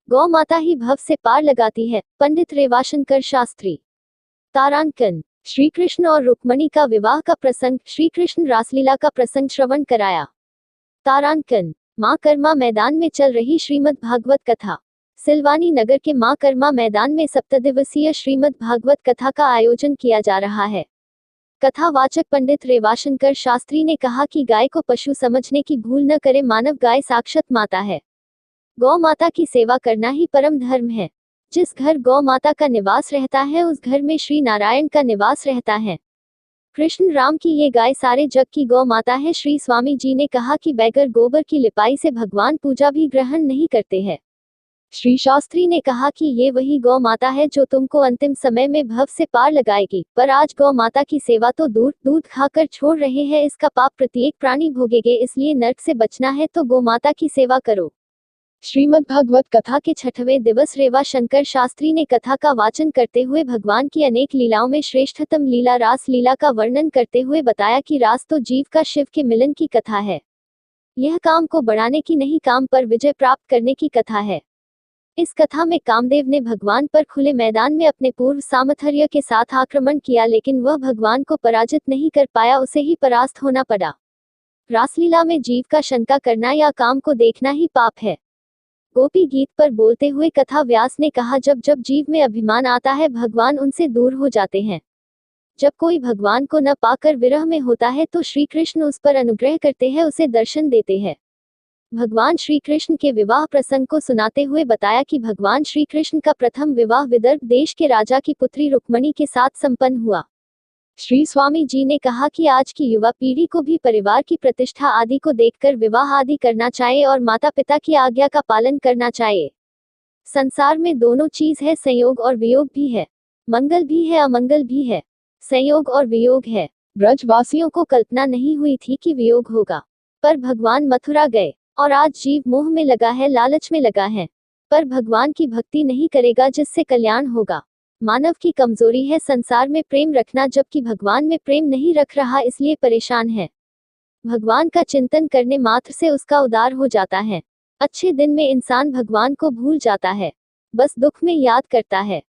गौ माता ही भव से पार लगाती है। पंडित रेवाशंकर शास्त्री। तारांकन। श्री कृष्ण और रुक्मणी का विवाह का प्रसंग, श्री कृष्ण रासलीला का प्रसंग श्रवण कराया। तारांकन। मां कर्मा मैदान में चल रही श्रीमद् भागवत कथा। सिलवानी नगर के मां कर्मा मैदान में सप्तदिवसीय श्रीमद् भागवत कथा का आयोजन किया जा रहा है। कथावाचक पंडित रेवाशंकर शास्त्री ने कहा कि गाय को पशु समझने की भूल न करे। मानव गाय साक्षात माता है। गौ माता की सेवा करना ही परम धर्म है। जिस घर गौ माता का निवास रहता है उस घर में श्री नारायण का निवास रहता है। कृष्ण राम की ये गाय सारे जग की गौ माता है। श्री स्वामी जी ने कहा कि बैगर गोबर की लिपाई से भगवान पूजा भी ग्रहण नहीं करते हैं। श्री शास्त्री ने कहा कि ये वही गौ माता है जो तुमको अंतिम समय में भव से पार लगाएगी। पर आज गौ माता की सेवा तो दूर, दूध खाकर छोड़ रहे हैं। इसका पाप प्रत्येक प्राणी भोगेंगे। इसलिए नरक से बचना है तो गौ माता की सेवा करो। श्रीमद् भागवत कथा के 6वें दिवस रेवाशंकर शास्त्री ने कथा का वाचन करते हुए भगवान की अनेक लीलाओं में श्रेष्ठतम लीला रास लीला का वर्णन करते हुए बताया कि रास तो जीव का शिव के मिलन की कथा है। यह काम को बढ़ाने की नहीं, काम पर विजय प्राप्त करने की कथा है। इस कथा में कामदेव ने भगवान पर खुले मैदान में अपने पूर्व सामर्थ्य के साथ आक्रमण किया, लेकिन वह भगवान को पराजित नहीं कर पाया, उसे ही परास्त होना पड़ा। रासलीला में जीव का शंका करना या काम को देखना ही पाप है। गोपी गीत पर बोलते हुए कथा व्यास ने कहा, जब जब जीव में अभिमान आता है भगवान उनसे दूर हो जाते हैं। जब कोई भगवान को न पाकर विरह में होता है तो श्री कृष्ण उस पर अनुग्रह करते हैं, उसे दर्शन देते हैं। भगवान श्री कृष्ण के विवाह प्रसंग को सुनाते हुए बताया कि भगवान श्री कृष्ण का प्रथम विवाह विदर्भ देश के राजा की पुत्री रुक्मणी के साथ संपन्न हुआ। श्री स्वामी जी ने कहा कि आज की युवा पीढ़ी को भी परिवार की प्रतिष्ठा आदि को देखकर विवाह आदि करना चाहिए और माता पिता की आज्ञा का पालन करना चाहिए। संसार में दोनों चीज है, संयोग और वियोग भी है, मंगल भी है अमंगल भी है। संयोग और वियोग है। ब्रजवासियों को कल्पना नहीं हुई थी कि वियोग होगा, पर भगवान मथुरा गए और आज जीव मोह में लगा है, लालच में लगा है, पर भगवान की भक्ति नहीं करेगा जिससे कल्याण होगा। मानव की कमजोरी है संसार में प्रेम रखना, जबकि भगवान में प्रेम नहीं रख रहा, इसलिए परेशान है। भगवान का चिंतन करने मात्र से उसका उद्धार हो जाता है। अच्छे दिन में इंसान भगवान को भूल जाता है, बस दुख में याद करता है।